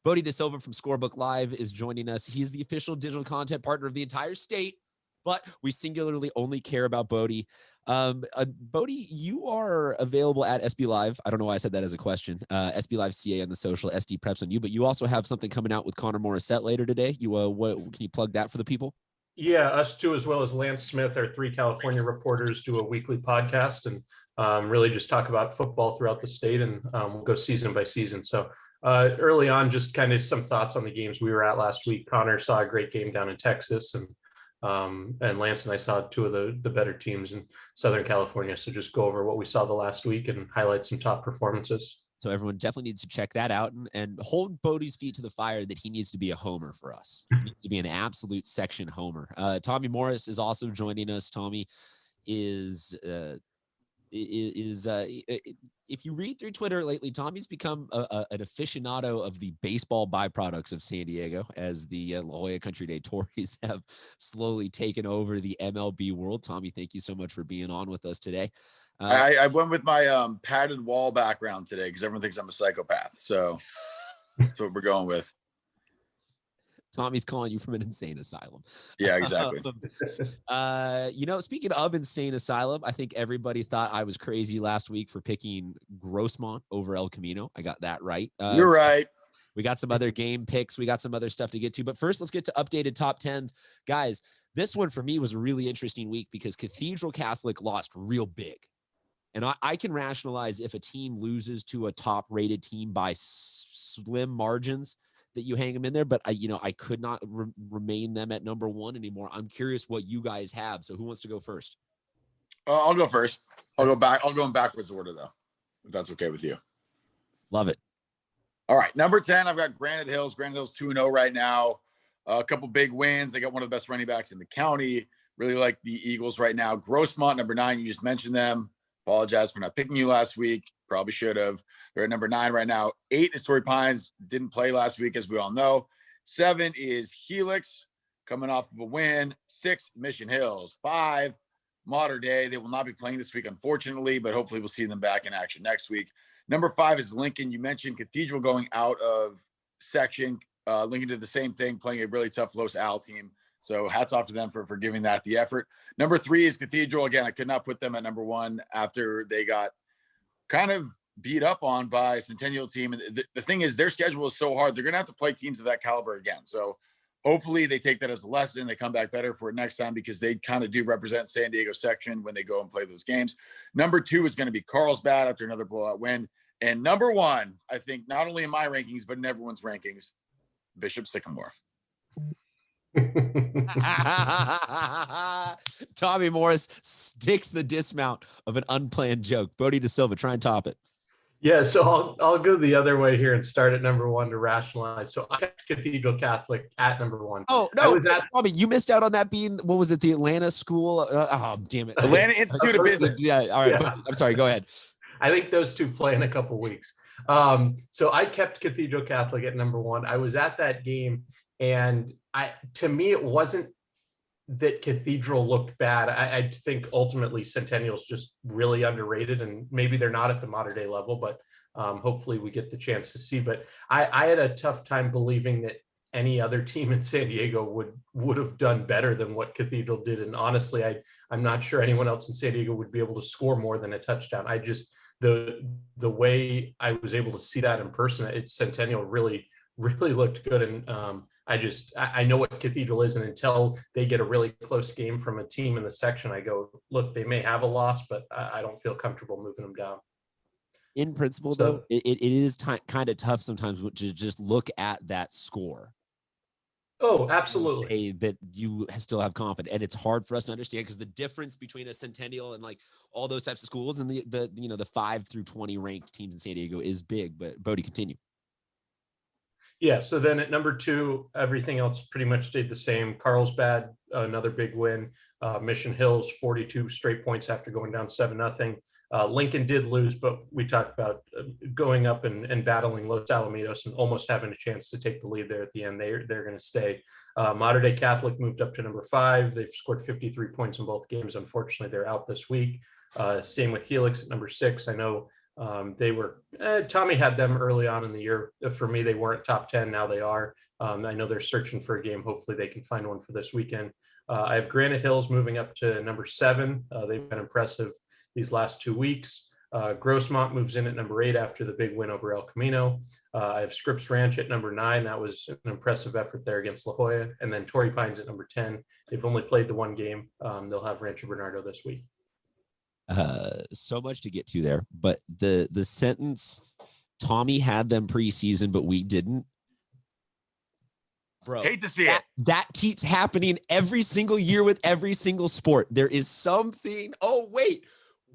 Bodie De Silva from Scorebook Live is joining us. He's the official digital content partner of the entire state, but we singularly only care about Bodie. Bodie, you are available at SB Live. I don't know why I said that as a question. SB Live CA on the social, SD Preps on you, but you also have something coming out with Connor Morissette later today. What can you plug that for the people? Yeah, us two, as well as Lance Smith, our 3 California reporters, do a weekly podcast and really just talk about football throughout the state, and we'll go season by season. So early on, just kind of some thoughts on the games we were at last week. Connor saw a great game down in Texas, and Lance and I saw 2 of the better teams in Southern California. So just go over what we saw the last week and highlight some top performances. So everyone definitely needs to check that out and hold Bodie's feet to the fire that he needs to be a homer for us. He needs to be an absolute section homer. Tommy Morris is also joining us. Tommy is if you read through Twitter lately, Tommy's become an aficionado of the baseball byproducts of San Diego, as the La Jolla Country Day Tories have slowly taken over the MLB world. Tommy, thank you so much for being on with us today. I went with my padded wall background today because everyone thinks I'm a psychopath. So that's what we're going with. Tommy's calling you from an insane asylum. Yeah, exactly. Speaking of insane asylum, I think everybody thought I was crazy last week for picking Grossmont over El Camino. I got that right. You're right. We got some other game picks. We got some other stuff to get to. But first, let's get to updated top 10s. Guys, this one for me was a really interesting week because Cathedral Catholic lost real big. And I can rationalize if a team loses to a top-rated team by slim margins that you hang them in there. But I could not remain them at number 1 anymore. I'm curious what you guys have. So who wants to go first? I'll go first. I'll go back. I'll go in backwards order though, if that's okay with you. Love it. All right, number 10. I've got Granite Hills. Granite Hills 2-0 right now. A couple big wins. They got one of the best running backs in the county. Really like the Eagles right now. Grossmont, number 9. You just mentioned them. Apologize for not picking you last week. Probably should have. They're at number 9 right now. 8 is Torrey Pines. Didn't play last week, as we all know. 7 is Helix, coming off of a win. 6, Mission Hills. 5, Mater Dei. They will not be playing this week, unfortunately, but hopefully we'll see them back in action next week. Number 5 is Lincoln. You mentioned Cathedral going out of section. Lincoln did the same thing, playing a really tough Los Al team. So hats off to them for giving that the effort. Number 3 is Cathedral. Again, I could not put them at number 1 after they got kind of beat up on by Centennial team. And the thing is, their schedule is so hard. They're going to have to play teams of that caliber again. So hopefully they take that as a lesson. They come back better for it next time, because they kind of do represent San Diego section when they go and play those games. Number 2 is going to be Carlsbad after another blowout win. And number 1, I think not only in my rankings, but in everyone's rankings, Bishop Sycamore. Tommy Morris sticks the dismount of an unplanned joke. Bodie De Silva, try and top it. Yeah, so I'll go the other way here and start at number 1 to rationalize. So I got Cathedral Catholic at number 1. Oh no, Tommy, you missed out on that being, what was it, the Atlanta school? Oh damn it, Atlanta Institute of Business. Yeah, all right. Yeah. I'm sorry. Go ahead. I think those two play in a couple weeks. So I kept Cathedral Catholic at number 1. I was at that game, and to me, it wasn't that Cathedral looked bad. I think ultimately Centennial's just really underrated, and maybe they're not at the Mater Dei level, but hopefully we get the chance to see. But I had a tough time believing that any other team in San Diego would have done better than what Cathedral did. And honestly, I'm not sure anyone else in San Diego would be able to score more than a touchdown. The way I was able to see that in person, Centennial really looked good. And I know what Cathedral is, and until they get a really close game from a team in the section, I go, look, they may have a loss, but I don't feel comfortable moving them down. In principle, though, it is kind of tough sometimes to just look at that score. Oh, absolutely. That you still have confidence, and it's hard for us to understand because the difference between a Centennial and like all those types of schools and the 5 through 20 ranked teams in San Diego is big. But Bodie, continue. Yeah. So then at number 2, everything else pretty much stayed the same. Carlsbad, another big win. Mission Hills, 42 straight points after going down 7-0. Lincoln did lose, but we talked about going up and battling Los Alamitos and almost having a chance to take the lead there at the end. They're going to stay. Mater Dei Catholic moved up to number 5. They've scored 53 points in both games. Unfortunately, they're out this week. Same with Helix at number 6. I know They were, Tommy had them early on in the year. For me, they weren't top 10. Now they are. I know they're searching for a game. Hopefully they can find one for this weekend. I have Granite Hills moving up to number 7. They've been impressive these last 2 weeks. Grossmont moves in at number 8 after the big win over El Camino. I have Scripps Ranch at number 9. That was an impressive effort there against La Jolla. And then Torrey Pines at number 10. They've only played the one game. They'll have Rancho Bernardo this week. So much to get to there, but the sentence, Tommy had them preseason, but we didn't. Bro, hate to see it. That keeps happening every single year with every single sport. There is something. Oh, wait.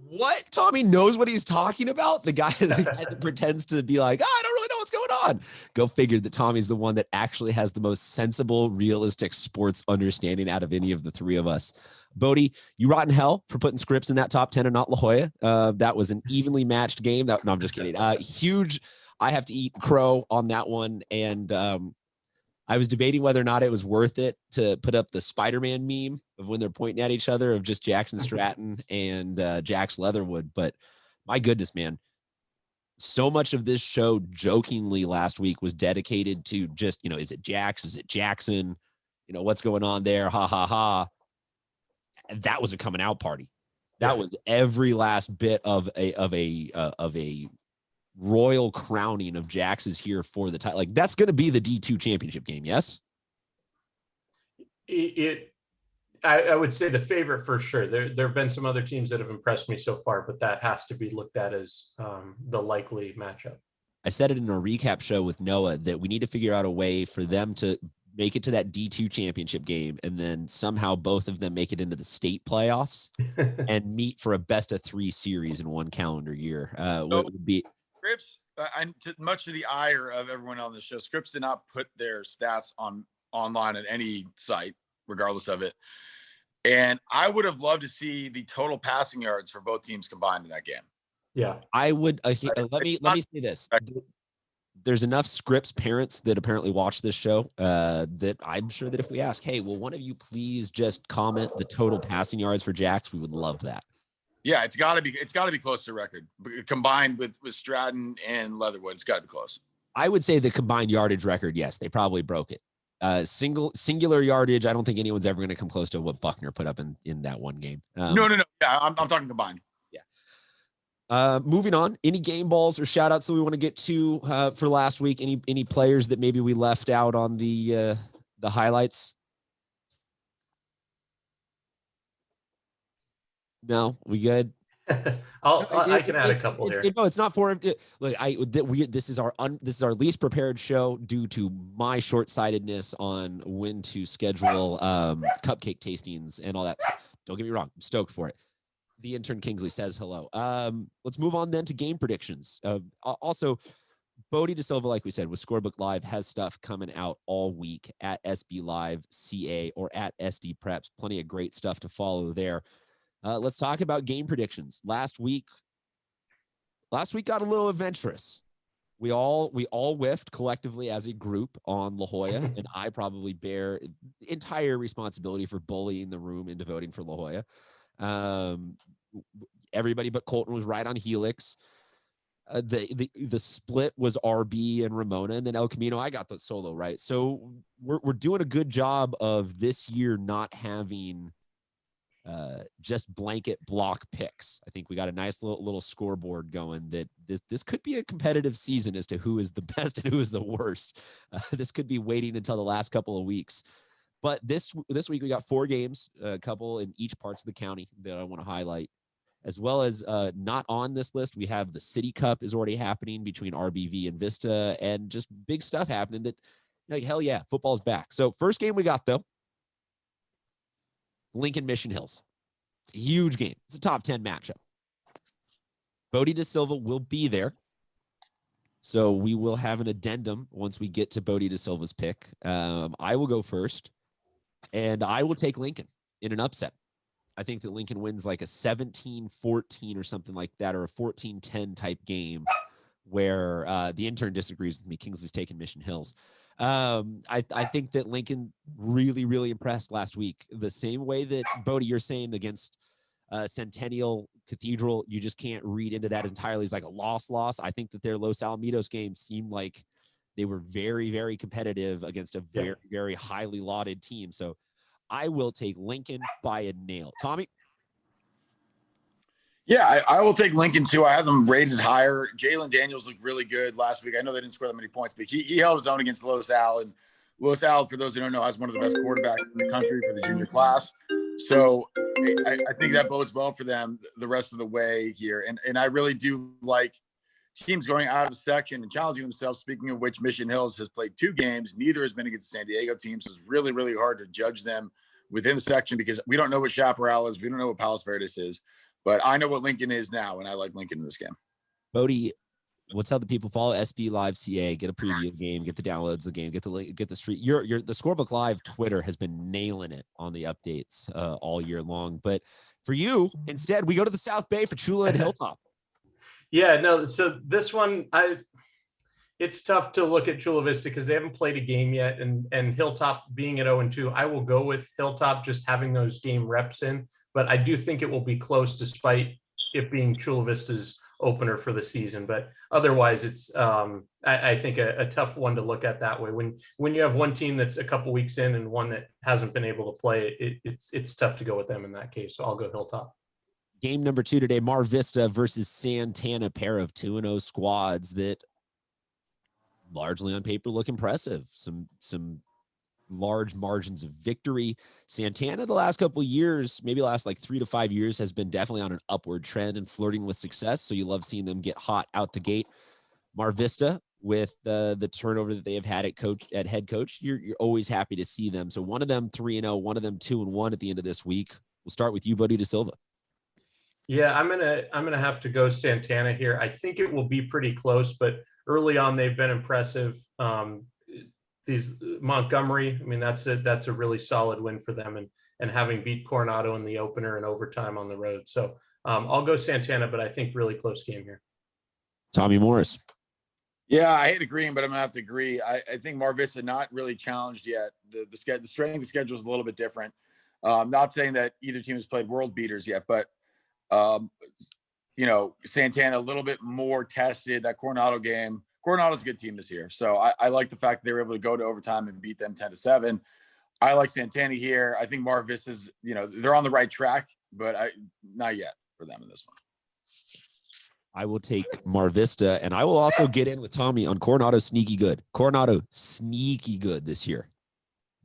What? Tommy knows what he's talking about? The guy that pretends to be like, I don't really know what's going on. Go figure that Tommy's the one that actually has the most sensible, realistic sports understanding out of any of the three of us. Bodie, you rotten hell for putting Scripps in that top 10 and not La Jolla. That was an evenly matched game. No, I'm just kidding. Huge. I have to eat crow on that one. And I was debating whether or not it was worth it to put up the Spider-Man meme of when they're pointing at each other of just Jackson Stratton and Jax Leatherwood. But my goodness, man, so much of this show jokingly last week was dedicated to just, is it Jax? Is it Jackson? What's going on there? Ha, ha, ha. And that was a coming out party. That was every last bit of a royal crowning of Jax is here for the title. Like, that's going to be the D2 championship game. Yes. I would say the favorite for sure. There have been some other teams that have impressed me so far, but that has to be looked at as the likely matchup. I said it in a recap show with Noah that we need to figure out a way for them to make it to that D2 championship game, and then somehow both of them make it into the state playoffs and meet for a best of 3 series in one calendar year. What would be Scripps? Much to the ire of everyone on the show, Scripps did not put their stats online at any site, regardless of it. And I would have loved to see the total passing yards for both teams combined in that game. Yeah, I would. Let me say this. There's enough Scripps parents that apparently watch this show that I'm sure that if we ask, hey, will one of you please just comment the total passing yards for Jax, we would love that. Yeah, it's got to be close to record combined with Stratton and Leatherwood. It's got to be close. I would say the combined yardage record. Yes, they probably broke it. Singular yardage. I don't think anyone's ever going to come close to what Buckner put up in that one game. No. Yeah, I'm talking combined. Moving on, any game balls or shout outs that we want to get to for last week? Any players that maybe we left out on the highlights? No, we good? I can add a couple here. It's not for look. This is our least prepared show due to my short-sightedness on when to schedule cupcake tastings and all that. Don't get me wrong, I'm stoked for it. The intern Kingsley says hello. Let's move on then to game predictions. Also, Bodie DeSilva, like we said, with Scorebook Live, has stuff coming out all week at SB Live CA or at SD Preps. Plenty of great stuff to follow there. Let's talk about game predictions. Last week got a little adventurous. We all whiffed collectively as a group on La Jolla, and I probably bear entire responsibility for bullying the room into voting for La Jolla. Everybody but Colton was right on Helix. The split was RB and Ramona, and then El Camino, I got the solo right. So we're doing a good job of this year not having just blanket block picks. I think we got a nice little scoreboard going that this could be a competitive season as to who is the best and who is the worst. This could be waiting until the last couple of weeks. But this week we got 4 games, a couple in each parts of the county that I want to highlight, as well as not on this list. We have the City Cup is already happening between RBV and Vista, and just big stuff happening that, like, hell yeah, football's back. So first game we got, though, Lincoln Mission Hills. It's a huge game. It's a top 10 matchup. Bodie DeSilva will be there. So we will have an addendum once we get to Bodie DeSilva's pick. I will go first. And I will take Lincoln in an upset. I think that Lincoln wins like a 17-14 or something like that, or a 14-10 type game where the intern disagrees with me. Kingsley's taking Mission Hills. I think that Lincoln really, really impressed last week. The same way that, Bodie, you're saying against Centennial Cathedral, you just can't read into that entirely as like a loss. I think that their Los Alamitos game seemed like they were very, very competitive against a very, very highly lauded team. So I will take Lincoln by a nail. Tommy? Yeah, I will take Lincoln too. I have them rated higher. Jalen Daniels looked really good last week. I know they didn't score that many points, but he held his own against Los Al. And Los Al, for those who don't know, has one of the best quarterbacks in the country for the junior class. So I think that bodes well for them the rest of the way here. And I really do like teams going out of the section and challenging themselves. Speaking of which, Mission Hills has played 2 games. Neither has been against the San Diego teams. So it's really, really hard to judge them within the section because we don't know what Chaparral is. We don't know what Palos Verdes is. But I know what Lincoln is now, and I like Lincoln in this game. Bodie, let's tell the people follow SB Live CA, get a preview of the game, get the downloads of the game, get the street. The Scorebook Live Twitter has been nailing it on the updates all year long. But for you, instead, we go to the South Bay for Chula and Hilltop. Yeah, no. So this one, it's tough to look at Chula Vista because they haven't played a game yet, and Hilltop being at 0-2, I will go with Hilltop just having those game reps in. But I do think it will be close despite it being Chula Vista's opener for the season. But otherwise, it's I think a tough one to look at that way. When you have one team that's a couple weeks in and one that hasn't been able to play, it's tough to go with them in that case. So I'll go Hilltop. Game number 2 today, Mar Vista versus Santana, pair of 2-0 squads that largely on paper look impressive. Some large margins of victory. Santana the last couple of years, maybe last like 3 to 5 years, has been definitely on an upward trend and flirting with success. So you love seeing them get hot out the gate. Mar Vista, with the turnover that they have had at head coach, you're always happy to see them. So one of them 3-0, one of them 2-1 at the end of this week. We'll start with you, Buddy De Silva. Yeah, I'm gonna have to go Santana here. I think it will be pretty close, but early on they've been impressive. These Montgomery, I mean, that's a really solid win for them, and having beat Coronado in the opener and overtime on the road. So I'll go Santana, but I think really close game here. Tommy Morris. Yeah, I hate agreeing, but I'm gonna have to agree. I think Mar Vista not really challenged yet. The strength of the schedule is a little bit different. Not saying that either team has played world beaters yet, but Santana a little bit more tested. That Coronado game. Coronado's a good team this year. So I like the fact that they were able to go to overtime and beat them 10-7. I like Santana here. I think Mar Vista's, they're on the right track, but not yet for them in this one. I will take Mar Vista, and I will also get in with Tommy on Coronado sneaky good. Coronado sneaky good this year.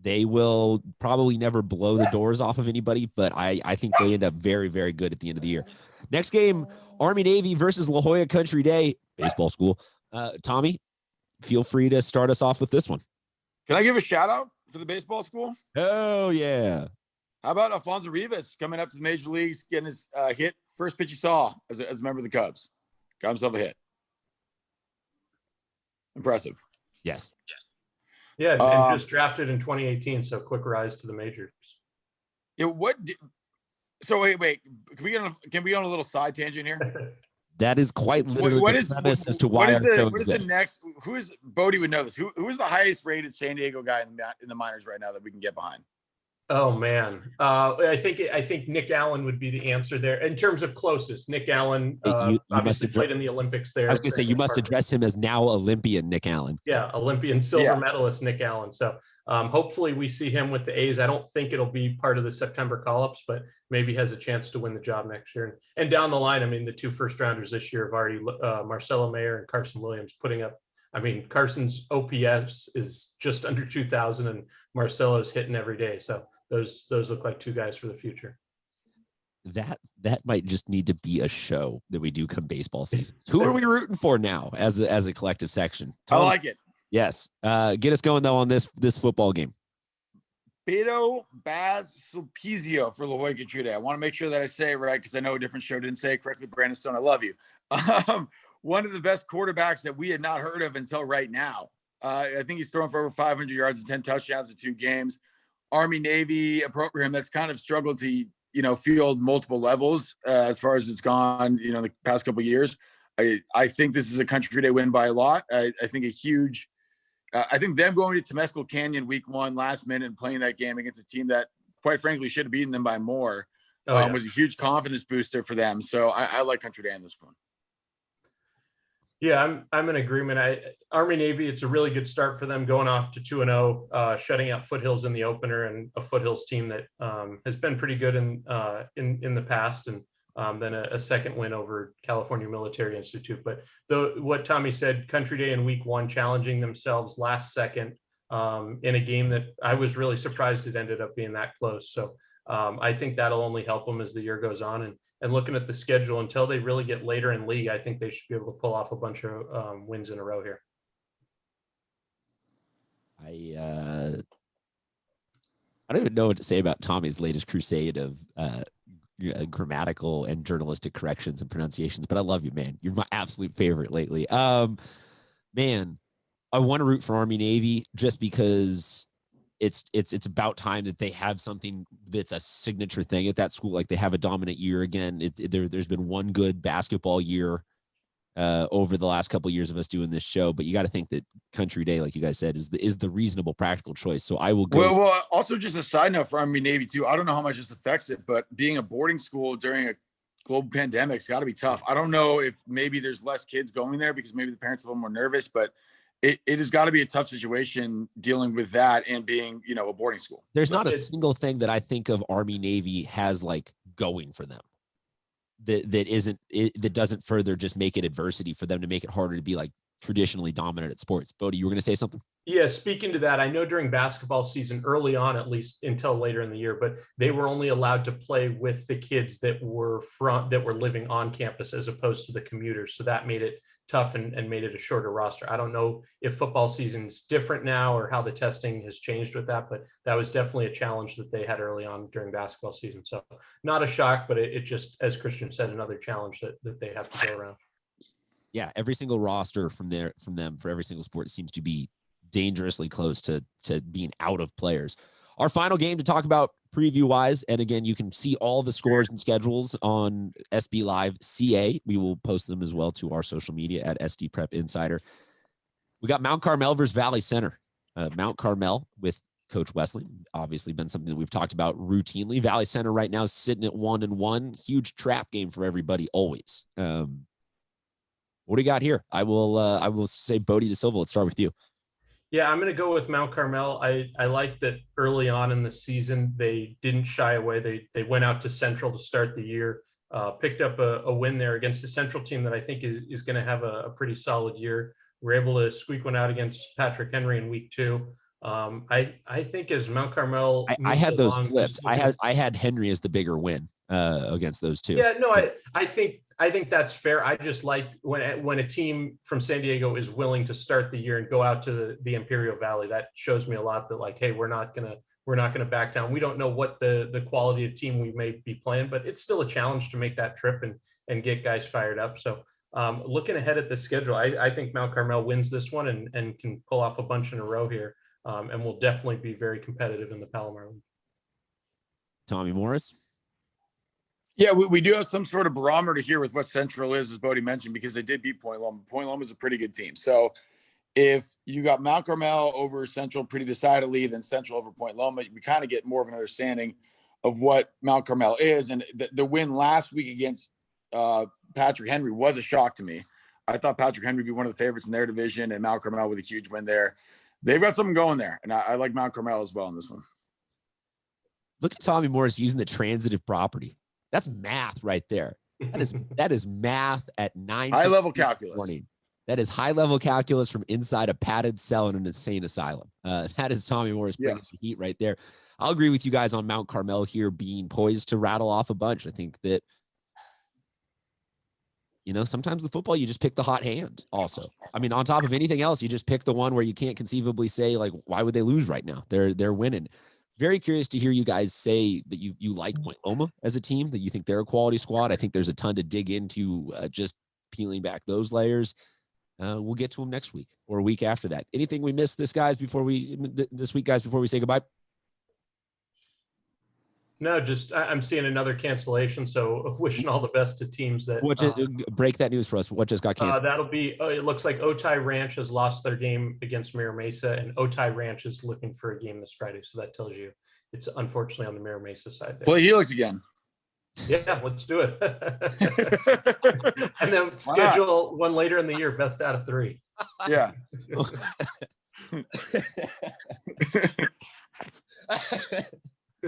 They will probably never blow the doors off of anybody, but I think they end up very, very good at the end of the year. Next game, Army-Navy versus La Jolla Country Day, baseball school. Tommy, feel free to start us off with this one. Can I give a shout out for the baseball school? Oh, yeah. How about Alfonso Rivas coming up to the major leagues, getting his hit, first pitch he saw as a member of the Cubs. Got himself a hit. Impressive. Yes. Yeah, and just drafted in 2018, so quick rise to the majors. Yeah, so wait. Can we go on a little side tangent here? That is quite literally the premise as to why what is the next? Who is Bodie would know this? Who is the highest rated San Diego guy in the minors right now that we can get behind? Oh man, I think Nick Allen would be the answer there in terms of closest. Nick Allen you obviously played in the Olympics there. I was going to say you must address him as now Olympian Nick Allen. Yeah, Olympian silver medalist Nick Allen. So hopefully we see him with the A's. I don't think it'll be part of the September call-ups, but maybe has a chance to win the job next year. And down the line, I mean, the 2 first-rounders this year have already Marcelo Mayer and Carson Williams putting up. I mean, Carson's OPS is just under 2,000, and Marcelo's hitting every day. So those look like 2 guys for the future. That might just need to be a show that we do come baseball season. Who are we rooting for now as a collective section? Tom, I like it. Yes. Get us going though on this football game. Beto Baz Sulpizio for La Jolla Country. I want to make sure that I say it right because I know a different show didn't say it correctly. Brandon Stone, I love you. One of the best quarterbacks that we had not heard of until right now. I think he's thrown for over 500 yards and 10 touchdowns in 2 games. Army-Navy, a program that's kind of struggled to, field multiple levels as far as it's gone, the past couple of years. I think this is a Country Day win by a lot. I think I think them going to Temescal Canyon week 1 last minute and playing that game against a team that, quite frankly, should have beaten them by more. was a huge confidence booster for them. So I like Country Day in this one. Yeah, I'm in agreement. Army Navy, it's a really good start for them going off to 2-0, shutting out Foothills in the opener, and a Foothills team that has been pretty good in the past, and then a second win over California Military Institute. But what Tommy said, Country Day in week 1, challenging themselves last second in a game that I was really surprised it ended up being that close. So I think that'll only help them as the year goes on. And looking at the schedule, until they really get later in league, I think they should be able to pull off a bunch of wins in a row here. I don't even know what to say about Tommy's latest crusade of grammatical and journalistic corrections and pronunciations, but I love you, man. You're my absolute favorite lately. Man, I want to root for Army Navy just because it's about time that they have something that's a signature thing at that school. Like, they have a dominant year again. There's been one good basketball year over the last couple of years of us doing this show, but you got to think that Country Day, like you guys said, is the reasonable, practical choice. So I will go. Well, also just a side note for Army Navy too. I don't know how much this affects it, but being a boarding school during a global pandemic's got to be tough. I don't know if maybe there's less kids going there because maybe the parents are a little more nervous, but it has got to be a tough situation dealing with that and being, a boarding school. There's not a single thing that I think of Army Navy has like going for them that doesn't further just make it adversity for them to make it harder to be like traditionally dominant at sports. Bodie, you were going to say something? Yeah, speaking to that, I know during basketball season, early on, at least until later in the year, but they were only allowed to play with the kids that were living on campus as opposed to the commuters. So that made it tough and made it a shorter roster. I don't know if football season's different now or how the testing has changed with that, but that was definitely a challenge that they had early on during basketball season. So not a shock, but it just, as Christian said, another challenge that they have to go around. Yeah, every single roster from them for every single sport seems to be dangerously close to being out of players. Our final game to talk about preview wise, and again, you can see all the scores and schedules on SB Live CA. We will post them as well to our social media at SD Prep Insider. We got Mount Carmel versus Valley Center. Mount Carmel with Coach Wesley, obviously been something that we've talked about routinely. Valley Center right now sitting at 1-1. Huge trap game for everybody always. What do you got here? I will say Bodie DeSilva. Let's start with you. Yeah, I'm going to go with Mount Carmel. I like that early on in the season, they didn't shy away. They went out to Central to start the year, picked up a win there against a Central team that I think is going to have a pretty solid year. We're able to squeak one out against Patrick Henry in week 2. I think as Mount Carmel, I had those flipped. I had Henry as the bigger win against those two. Yeah, no, I think that's fair. I just like when a team from San Diego is willing to start the year and go out to the Imperial Valley. That shows me a lot that, like, hey, we're not gonna back down. We don't know what the quality of team we may be playing, but it's still a challenge to make that trip and get guys fired up. So looking ahead at the schedule, I think Mount Carmel wins this one and can pull off a bunch in a row here, and will definitely be very competitive in the Palomar League. Tommy Morris. Yeah, we do have some sort of barometer here with what Central is, as Bodie mentioned, because they did beat Point Loma. Point Loma is a pretty good team. So if you got Mount Carmel over Central pretty decidedly, then Central over Point Loma, we kind of get more of an understanding of what Mount Carmel is. And the win last week against Patrick Henry was a shock to me. I thought Patrick Henry would be one of the favorites in their division, and Mount Carmel with a huge win there. They've got something going there, and I like Mount Carmel as well in this one. Look at Tommy Morris using the transitive property. That's math right there. That is math at 9. High level calculus. Morning. That is high level calculus from inside a padded cell in an insane asylum. That is Tommy Morris bringing the heat right there. I'll agree with you guys on Mount Carmel here being poised to rattle off a bunch. I think that, sometimes with football, you just pick the hot hand also. I mean, on top of anything else, you just pick the one where you can't conceivably say, like, why would they lose right now? They're winning. Very curious to hear you guys say that you like Point Loma as a team, that you think they're a quality squad. I think there's a ton to dig into just peeling back those layers. We'll get to them next week or a week after that. Anything we missed this week, guys, before we say goodbye? No, just I'm seeing another cancellation. So wishing all the best to teams that break that news for us. What just got canceled? That'll be, it looks like Otay Ranch has lost their game against Mira Mesa, and Otay Ranch is looking for a game this Friday. So that tells you it's unfortunately on the Mira Mesa side there. Play Helix again. Yeah, let's do it. And then schedule one later in the year, best out of 3. Yeah.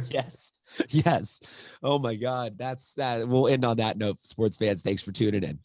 Yes. Yes. Oh my God. That's that. We'll end on that note, sports fans. Thanks for tuning in.